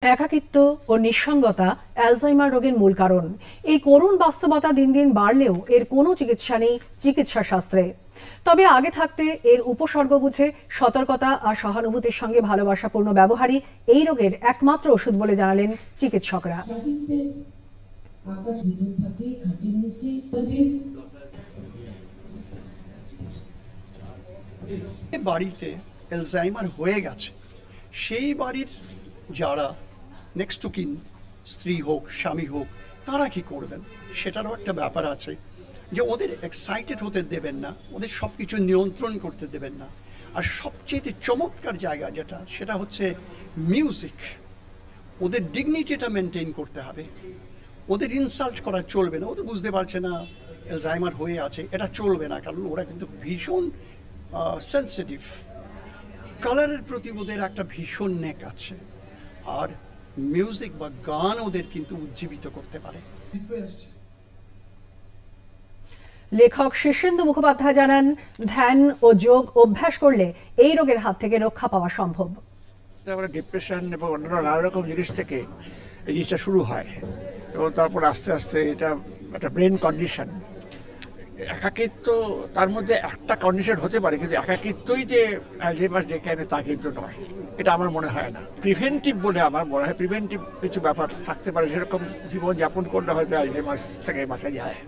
একাকিত্ব ও নিঃসঙ্গতা অ্যালজাইমার রোগের মূল কারণ। এই করুণ বাস্তবতা দিন দিন বাড়লেও এর কোনো চিকিৎসা নেই চিকিৎসা শাস্ত্রে। তবে আগে থাকতে এর উপসর্গ বুঝে সতর্কতা আর সহানুভূতির সঙ্গে ভালোবাসাপূর্ণ ব্যবহারই এই রোগের একমাত্র ওষুধ বলে জানালেন চিকিৎসকরা। বাড়িতে অ্যালজাইমার হয়ে গেছে, সেই বাড়ির যারা নেক্সট টু কিন, স্ত্রী হোক স্বামী হোক, তারা কি করবেন সেটারও একটা ব্যাপার আছে। যে ওদের এক্সাইটেড হতে দেবেন না, ওদের সব কিছু নিয়ন্ত্রণ করতে দেবেন না। আর সবচেয়ে চমৎকার জায়গা যেটা, সেটা হচ্ছে মিউজিক। ওদের ডিগনিটিটা মেনটেন করতে হবে, ওদের ইনসাল্ট করা চলবে না। ওদের বুঝতে পারছে না অ্যালজাইমার হয়ে আছে, এটা চলবে না, কারণ ওরা কিন্তু ভীষণ সেন্সিটিভ। কালারের প্রতি ওদের একটা ভীষণ নেক আছে, আর মিউজিক বা গান ওদের কিন্তু উজ্জীবিত করতে পারে। লেখক শীর্ষেন্দু মুখোপাধ্যায় জানান, ধ্যান ও যোগ অভ্যাস করলে এই রোগের হাত থেকে রক্ষা পাওয়া সম্ভব। ডিপ্রেশন এবং অন্যান্য নানা রকম জিনিস থেকে এই জিনিসটা শুরু হয়, এবং তারপর আস্তে আস্তে এটা একটা ব্রেন কন্ডিশন। একাকিত্ব তার মধ্যে একটা কন্ডিশন হতে পারে, কিন্তু একাকিত্বই যে অ্যালজাইমার যেখানে তা কিন্তু নয়, এটা আমার মনে হয় না। প্রিভেন্টিভ বলে আমার মনে হয়, প্রিভেন্টিভ কিছু ব্যাপার থাকতে পারে, সেরকম জীবনযাপন করলে হয়তো অ্যালজাইমার থেকে বাঁচা যায়।